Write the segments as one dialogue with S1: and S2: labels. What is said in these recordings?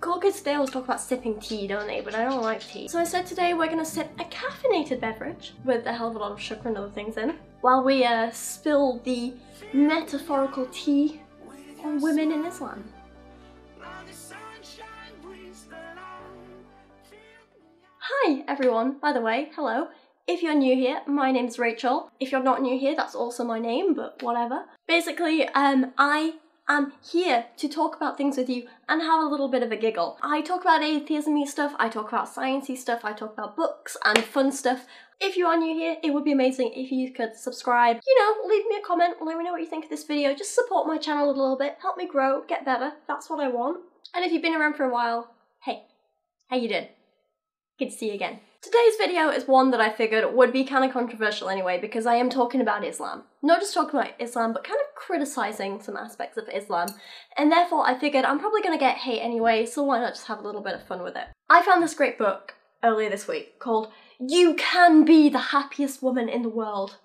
S1: cool kids today always talk about sipping tea, don't they? But I don't like tea. So instead today we're gonna sip a caffeinated beverage with a hell of a lot of sugar and other things in, while we spill the metaphorical tea on women in Islam. Hi everyone, by the way, hello. If you're new here, my name's Rachel. If you're not new here, that's also my name, but whatever. Basically, I am here to talk about things with you and have a little bit of a giggle. I talk about atheism-y stuff, I talk about sciencey stuff, I talk about books and fun stuff. If you are new here, it would be amazing if you could subscribe, you know, leave me a comment, let me know what you think of this video, just support my channel a little bit, help me grow, get better, that's what I want. And if you've been around for a while, hey, how you doing? Good to see you again. Today's video is one that I figured would be kind of controversial anyway, because I am talking about Islam. Not just talking about Islam, but kind of criticising some aspects of Islam. And therefore I figured I'm probably going to get hate anyway, so why not just have a little bit of fun with it. I found this great book earlier this week called You Can Be the Happiest Woman in the World.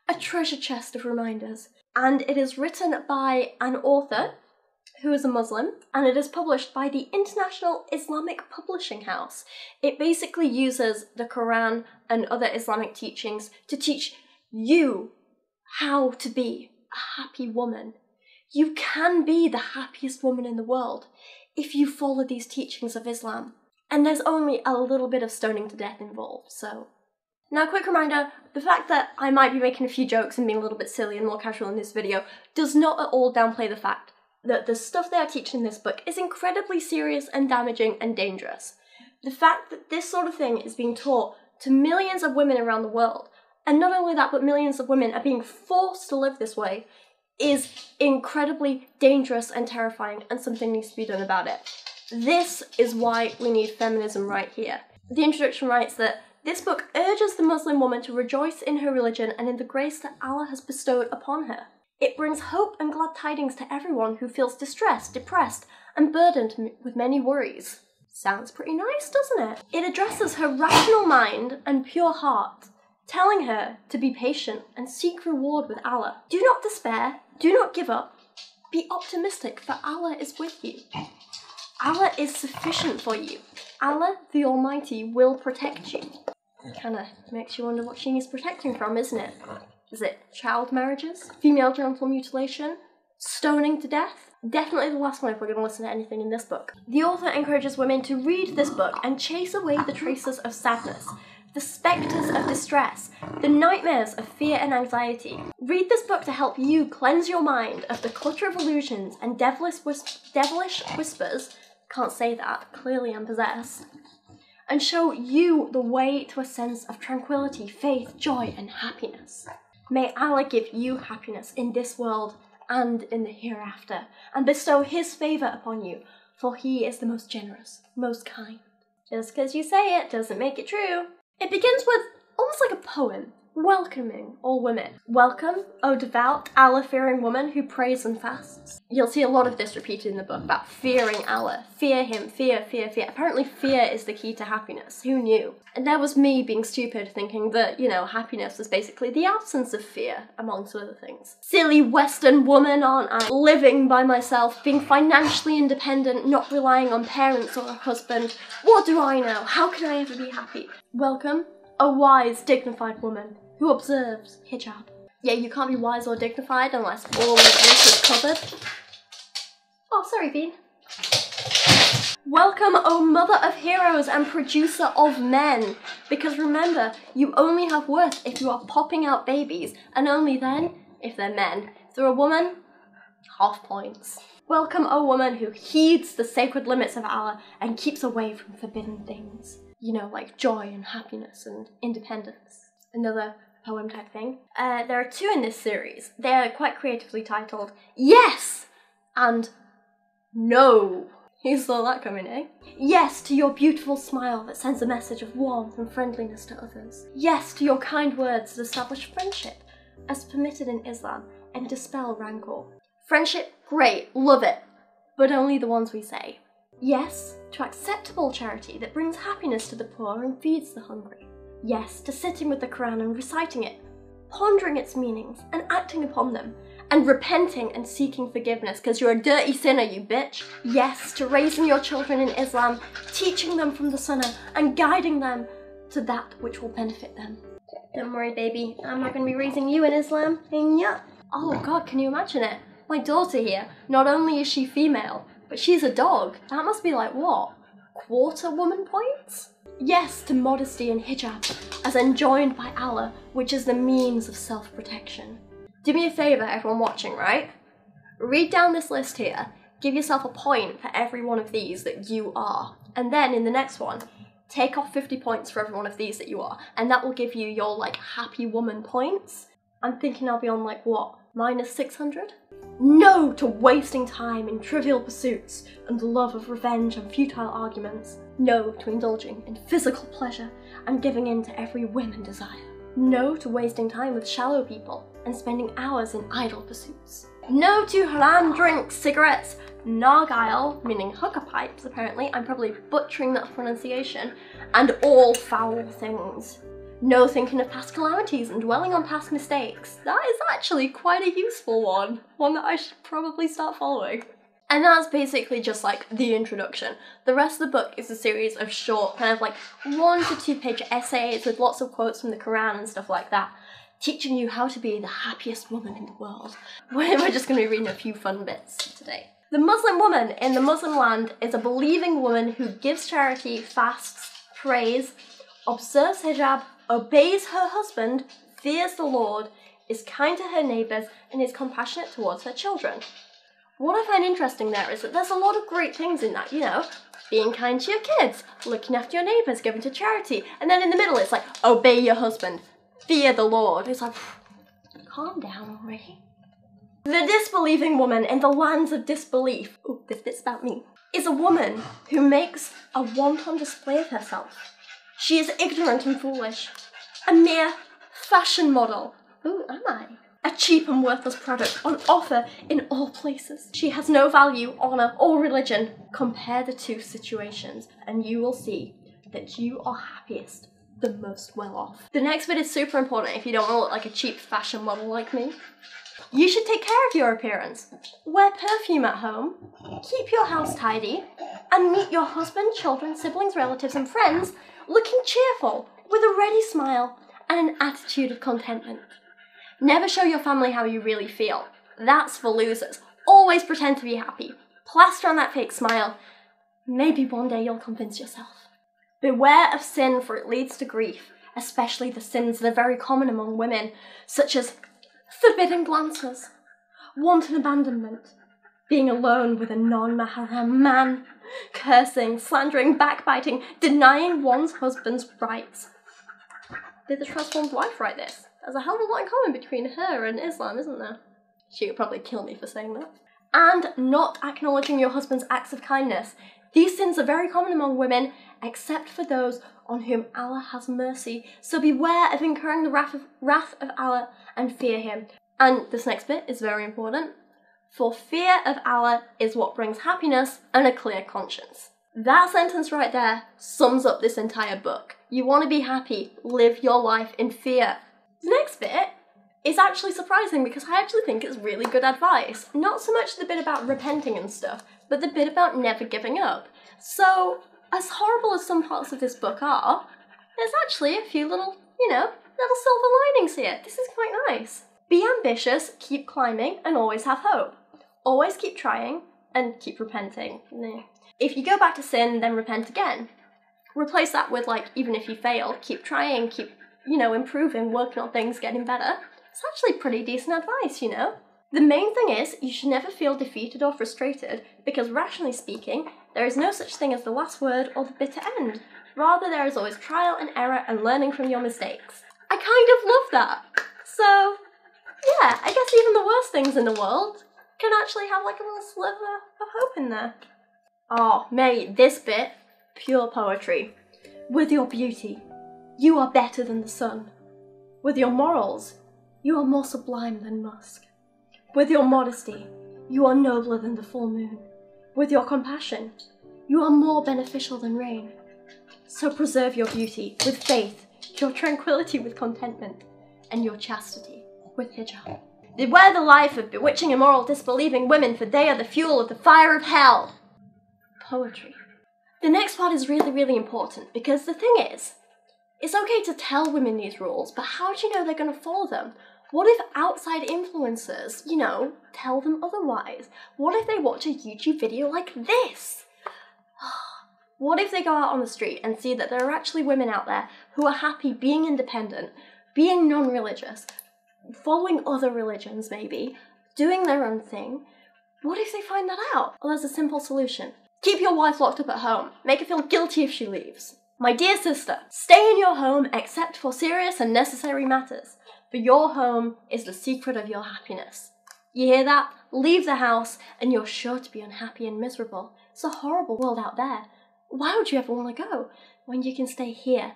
S1: A treasure chest of reminders. And it is written by an author who is a Muslim, and it is published by the International Islamic Publishing House. It basically uses the Quran and other Islamic teachings to teach you how to be a happy woman. You can be the happiest woman in the world if you follow these teachings of Islam. And there's only a little bit of stoning to death involved, so. Now, quick reminder, the fact that I might be making a few jokes and being a little bit silly and more casual in this video does not at all downplay the fact that the stuff they are teaching in this book is incredibly serious and damaging and dangerous. The fact that this sort of thing is being taught to millions of women around the world, and not only that, but millions of women are being forced to live this way, is incredibly dangerous and terrifying, and something needs to be done about it. This is why we need feminism right here. The introduction writes that this book urges the Muslim woman to rejoice in her religion and in the grace that Allah has bestowed upon her. It brings hope and glad tidings to everyone who feels distressed, depressed, and burdened with many worries. Sounds pretty nice, doesn't it? It addresses her rational mind and pure heart, telling her to be patient and seek reward with Allah. Do not despair, do not give up, be optimistic, for Allah is with you. Allah is sufficient for you. Allah, the Almighty, will protect you. Kinda makes you wonder what she needs protecting from, isn't it? Is it child marriages? Female genital mutilation? Stoning to death? Definitely the last one if we're going to listen to anything in this book. The author encourages women to read this book and chase away the traces of sadness, the spectres of distress, the nightmares of fear and anxiety. Read this book to help you cleanse your mind of the clutter of illusions and devilish whispers, can't say that, clearly I'm possessed, and show you the way to a sense of tranquility, faith, joy, and happiness. May Allah give you happiness in this world and in the hereafter, and bestow His favour upon you, for He is the most generous, most kind. Just because you say it doesn't make it true. It begins with almost like a poem, welcoming all women. Welcome, O devout, Allah-fearing woman who prays and fasts. You'll see a lot of this repeated in the book about fearing Allah. Fear Him, fear, fear, fear. Apparently fear is the key to happiness. Who knew? And that was me being stupid, thinking that, you know, happiness was basically the absence of fear, amongst other things. Silly Western woman, aren't I? Living by myself, being financially independent, not relying on parents or a husband. What do I know? How can I ever be happy? Welcome, a wise, dignified woman who observes hijab. Yeah, you can't be wise or dignified unless all of this is covered. Oh, sorry, Bean. Welcome, O mother of heroes and producer of men. Because remember, you only have worth if you are popping out babies, and only then if they're men. If they're a woman, half points. Welcome, O woman who heeds the sacred limits of Allah and keeps away from forbidden things. You know, like joy and happiness and independence. Another poem type thing. There are two in this series. They are quite creatively titled Yes! And No. You saw that coming, eh? Yes to your beautiful smile that sends a message of warmth and friendliness to others. Yes to your kind words that establish friendship, as permitted in Islam, and dispel rancor. Friendship, great, love it, but only the ones we say. Yes to acceptable charity that brings happiness to the poor and feeds the hungry. Yes to sitting with the Quran and reciting it, pondering its meanings and acting upon them, and repenting and seeking forgiveness because you're a dirty sinner, you bitch. Yes, to raising your children in Islam, teaching them from the Sunnah and guiding them to that which will benefit them. Don't worry, baby, I'm not going to be raising you in Islam. Yeah. Oh God, can you imagine it? My daughter here, not only is she female, but she's a dog. That must be like, what, quarter woman points? Yes, to modesty and hijab, as enjoined by Allah, which is the means of self-protection. Do me a favour, everyone watching, right? Read down this list here, give yourself a point for every one of these that you are, and then in the next one, take off 50 points for every one of these that you are, and that will give you your, like, happy woman points. I'm thinking I'll be on, like, what, minus 600? No to wasting time in trivial pursuits and the love of revenge and futile arguments. No to indulging in physical pleasure and giving in to every whim and desire. No to wasting time with shallow people and spending hours in idle pursuits. No to haram drinks, cigarettes, nargile, meaning hookah pipes apparently, I'm probably butchering that pronunciation, and all foul things. No thinking of past calamities and dwelling on past mistakes. That is actually quite a useful one that I should probably start following. And that's basically just like the introduction. The rest of the book is a series of short, kind of like 1 to 2 page essays with lots of quotes from the Quran and stuff like that, teaching you how to be the happiest woman in the world. We're just going to be reading a few fun bits today. The Muslim woman in the Muslim land is a believing woman who gives charity, fasts, prays, observes hijab, obeys her husband, fears the Lord, is kind to her neighbours, and is compassionate towards her children. What I find interesting there is that there's a lot of great things in that, you know, being kind to your kids, looking after your neighbours, giving to charity, and then in the middle it's like, obey your husband, fear the Lord. It's like, calm down already. The disbelieving woman in the lands of disbelief, ooh, this bit's about me, is a woman who makes a wanton display of herself. She is ignorant and foolish, a mere fashion model. Ooh, am I? A cheap and worthless product on offer in all places. She has no value, honour, or religion. Compare the two situations, and you will see that you are happiest, the most well off. The next bit is super important if you don't want to look like a cheap fashion model like me. You should take care of your appearance. Wear perfume at home, keep your house tidy, and meet your husband, children, siblings, relatives, and friends looking cheerful, with a ready smile and an attitude of contentment. Never show your family how you really feel. That's for losers. Always pretend to be happy. Plaster on that fake smile. Maybe one day you'll convince yourself. Beware of sin, for it leads to grief, especially the sins that are very common among women, such as forbidden glances, wanton abandonment, being alone with a non-mahram man, cursing, slandering, backbiting, denying one's husband's rights. Did the transformed wife write this? There's a hell of a lot in common between her and Islam, isn't there? She would probably kill me for saying that. And not acknowledging your husband's acts of kindness. These sins are very common among women, except for those on whom Allah has mercy. So beware of incurring the wrath of Allah and fear him. And this next bit is very important. For fear of Allah is what brings happiness and a clear conscience. That sentence right there sums up this entire book. You want to be happy, live your life in fear. The next bit is actually surprising because I actually think it's really good advice. Not so much the bit about repenting and stuff, but the bit about never giving up. So, as horrible as some parts of this book are, there's actually a few little, little silver linings here. This is quite nice. Be ambitious, keep climbing, and always have hope. Always keep trying, and keep repenting. If you go back to sin, then repent again. Replace that with, even if you fail, keep trying, keep, improving, working on things, getting better. It's actually pretty decent advice, The main thing is, you should never feel defeated or frustrated, because rationally speaking, there is no such thing as the last word or the bitter end. Rather, there is always trial and error and learning from your mistakes. I kind of love that. So, yeah, I guess even the worst things in the world can actually have a little sliver of hope in there. Oh, mate, this bit, pure poetry. With your beauty, you are better than the sun. With your morals, you are more sublime than musk. With your modesty, you are nobler than the full moon. With your compassion, you are more beneficial than rain. So preserve your beauty with faith, your tranquility with contentment, and your chastity with hijab. Beware the life of bewitching, immoral, disbelieving women, for they are the fuel of the fire of hell. Poetry. The next part is really, really important, because the thing is, it's okay to tell women these rules, but how do you know they're going to follow them? What if outside influencers, tell them otherwise? What if they watch a YouTube video like this? What if they go out on the street and see that there are actually women out there who are happy being independent, being non-religious, following other religions maybe, doing their own thing? What if they find that out? Well, there's a simple solution. Keep your wife locked up at home. Make her feel guilty if she leaves. My dear sister, stay in your home except for serious and necessary matters. For your home is the secret of your happiness. You hear that? Leave the house and you're sure to be unhappy and miserable. It's a horrible world out there. Why would you ever want to go when you can stay here,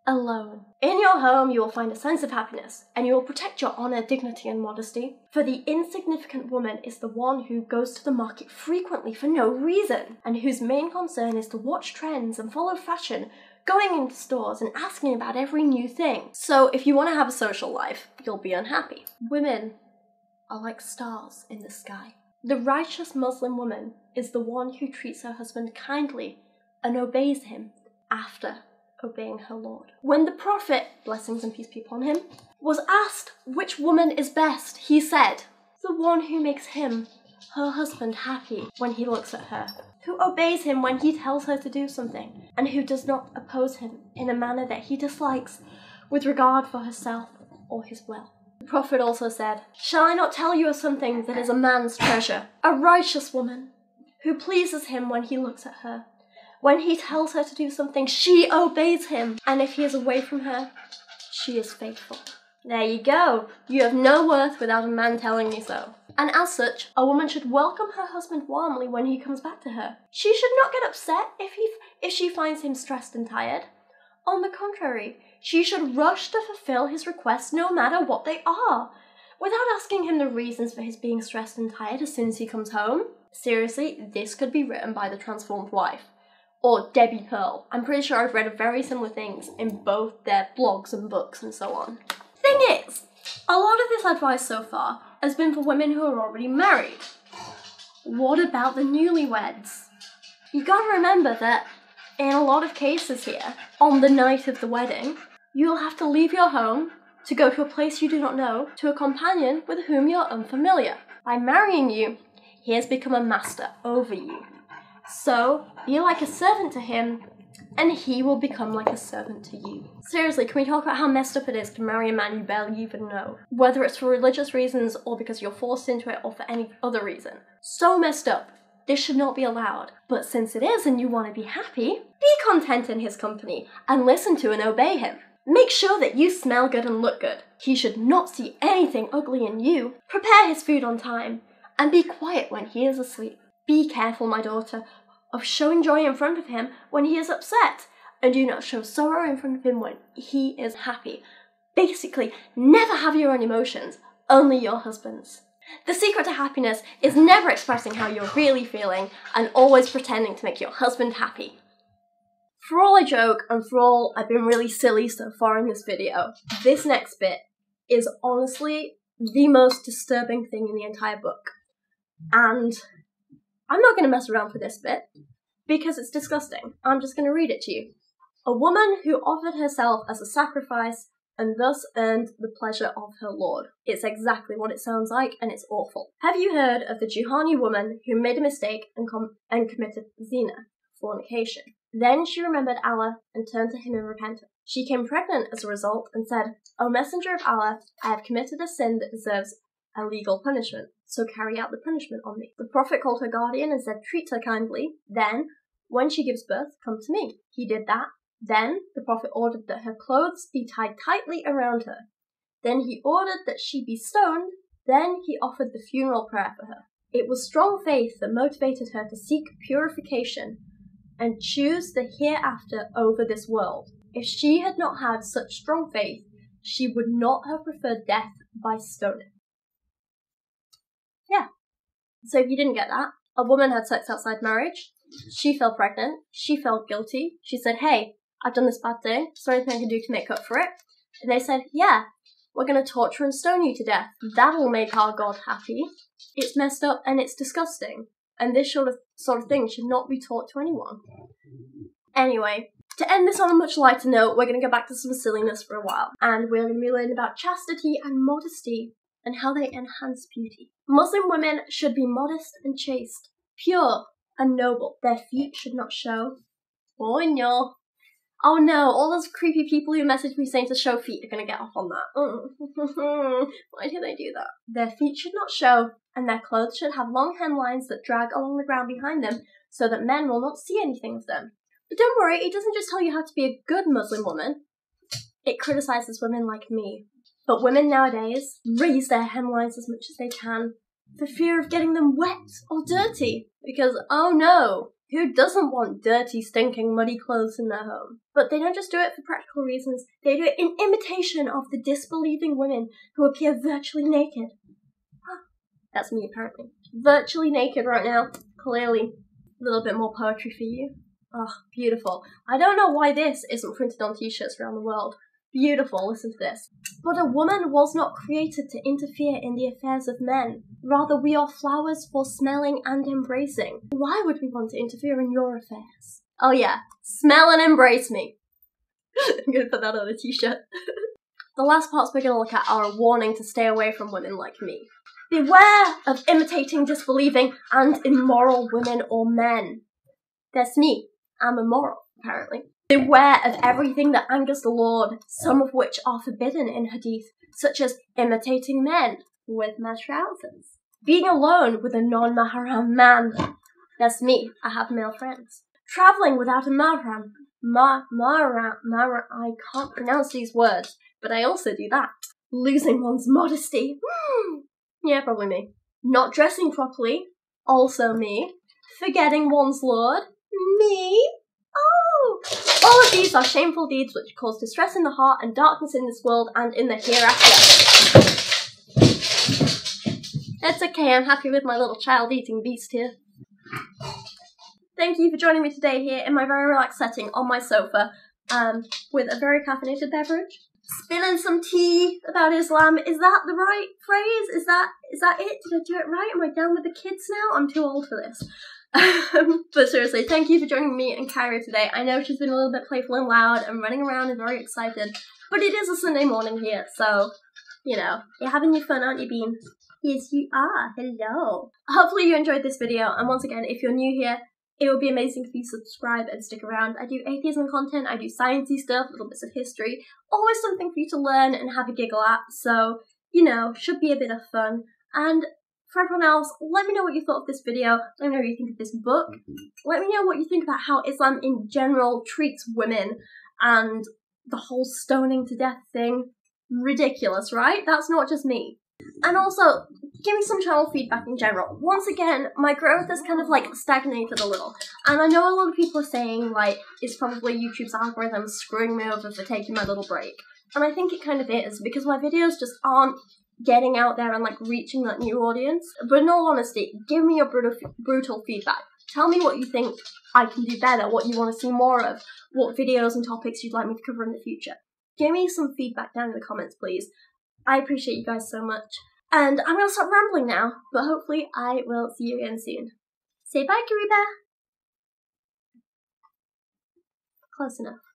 S1: alone? In your home you will find a sense of happiness, and you will protect your honour, dignity and modesty. For the insignificant woman is the one who goes to the market frequently for no reason, and whose main concern is to watch trends and follow fashion, going into stores and asking about every new thing. So if you want to have a social life, you'll be unhappy. Women are like stars in the sky. The righteous Muslim woman is the one who treats her husband kindly and obeys him after obeying her Lord. When the Prophet, blessings and peace be upon him, was asked which woman is best, he said, the one who makes him, her husband, happy when he looks at her, who obeys him when he tells her to do something, and who does not oppose him in a manner that he dislikes with regard for herself or his will. The Prophet also said, shall I not tell you of something that is a man's treasure? A righteous woman who pleases him when he looks at her. When he tells her to do something, she obeys him. And if he is away from her, she is faithful. There you go. You have no worth without a man telling you so. And as such, a woman should welcome her husband warmly when he comes back to her. She should not get upset if she finds him stressed and tired. On the contrary, she should rush to fulfill his requests no matter what they are, without asking him the reasons for his being stressed and tired as soon as he comes home. Seriously, this could be written by the transformed wife. Or Debbie Pearl. I'm pretty sure I've read very similar things in both their blogs and books and so on. Thing is, a lot of this advice so far has been for women who are already married. What about the newlyweds? You gotta remember that in a lot of cases here, on the night of the wedding, you'll have to leave your home to go to a place you do not know, to a companion with whom you're unfamiliar. By marrying you, he has become a master over you. So, be like a servant to him, and he will become like a servant to you. Seriously, can we talk about how messed up it is to marry a man you barely even know? Whether it's for religious reasons, or because you're forced into it, or for any other reason. So messed up. This should not be allowed. But since it is and you want to be happy, be content in his company, and listen to and obey him. Make sure that you smell good and look good. He should not see anything ugly in you. Prepare his food on time, and be quiet when he is asleep. Be careful, my daughter, of showing joy in front of him when he is upset, and do not show sorrow in front of him when he is happy. Basically, never have your own emotions, only your husband's. The secret to happiness is never expressing how you're really feeling and always pretending to make your husband happy. For all I joke and for all I've been really silly so far in this video, this next bit is honestly the most disturbing thing in the entire book. And I'm not going to mess around for this bit, because it's disgusting. I'm just going to read it to you. A woman who offered herself as a sacrifice and thus earned the pleasure of her lord. It's exactly what it sounds like, and it's awful. Have you heard of the Juhani woman who made a mistake and committed zina, fornication? Then she remembered Allah and turned to him in repentance. She came pregnant as a result and said, O Messenger of Allah, I have committed a sin that deserves a legal punishment, so carry out the punishment on me. The Prophet called her guardian and said, treat her kindly. Then, when she gives birth, come to me. He did that. Then the Prophet ordered that her clothes be tied tightly around her. Then he ordered that she be stoned. Then he offered the funeral prayer for her. It was strong faith that motivated her to seek purification and choose the hereafter over this world. If she had not had such strong faith, she would not have preferred death by stoning. Yeah. So if you didn't get that, a woman had sex outside marriage. She fell pregnant. She felt guilty. She said, hey, I've done this bad thing. Is there anything I can do to make up for it? And they said, yeah, we're gonna torture and stone you to death. That'll make our God happy. It's messed up and it's disgusting. And this sort of thing should not be taught to anyone. Anyway, to end this on a much lighter note, we're gonna go back to some silliness for a while. And we're gonna be learning about chastity and modesty and how they enhance beauty. Muslim women should be modest and chaste, pure and noble. Their feet should not show. Oh no. Oh no, all those creepy people who message me saying to show feet are gonna get off on that. Why do they do that? Their feet should not show, and their clothes should have long hemlines that drag along the ground behind them so that men will not see anything of them. But don't worry, it doesn't just tell you how to be a good Muslim woman. It criticizes women like me. But women nowadays raise their hemlines as much as they can for fear of getting them wet or dirty. Because, oh no, who doesn't want dirty, stinking, muddy clothes in their home? But they don't just do it for practical reasons, they do it in imitation of the disbelieving women who appear virtually naked. That's me, apparently. Virtually naked right now. Clearly. A little bit more poetry for you. Oh, beautiful. I don't know why this isn't printed on t-shirts around the world. Beautiful, listen to this. But a woman was not created to interfere in the affairs of men. Rather, we are flowers for smelling and embracing. Why would we want to interfere in your affairs? Oh yeah, smell and embrace me. I'm gonna put that on a t-shirt. The last parts we're gonna look at are a warning to stay away from women like me. Beware of imitating, disbelieving, and immoral women or men. That's me. I'm immoral, apparently. Beware of everything that angers the Lord, some of which are forbidden in Hadith, such as imitating men with my trousers. Being alone with a non-mahram man. That's me. I have male friends. Travelling without a mahram. I can't pronounce these words, but I also do that. Losing one's modesty. Yeah, probably me. Not dressing properly. Also me. Forgetting one's Lord. Me. Oh! All of these are shameful deeds which cause distress in the heart and darkness in this world and in the hereafter. It's okay, I'm happy with my little child-eating beast here. Thank you for joining me today here in my very relaxed setting on my sofa, with a very caffeinated beverage. Spilling some tea about Islam. Is that the right phrase? Is that it? Did I do it right? Am I done with the kids now? I'm too old for this. But seriously, thank you for joining me and Kyra today. I know she's been a little bit playful and loud and running around and very excited, but it is a Sunday morning here, so, you know, you're having your fun, aren't you, Bean? Yes, you are. Hello. Hopefully you enjoyed this video, and once again, if you're new here, it would be amazing if you subscribe and stick around. I do atheism content, I do sciencey stuff, little bits of history, always something for you to learn and have a giggle at, so, you know, should be a bit of fun. And for everyone else, let me know what you thought of this video, let me know what you think of this book, let me know what you think about how Islam in general treats women, and the whole stoning to death thing. Ridiculous, right? That's not just me. And also, give me some channel feedback in general. Once again, my growth has kind of like stagnated a little, and I know a lot of people are saying like, it's probably YouTube's algorithm screwing me over for taking my little break. And I think it kind of is, because my videos just aren't getting out there and like reaching that new audience. But in all honesty, give me your brutal feedback. Tell me what you think I can do better, what you want to see more of, what videos and topics you'd like me to cover in the future. Give me some feedback down in the comments, please. I appreciate you guys so much. And I'm going to stop rambling now, but hopefully I will see you again soon. Say bye, Kyrouac. Close enough.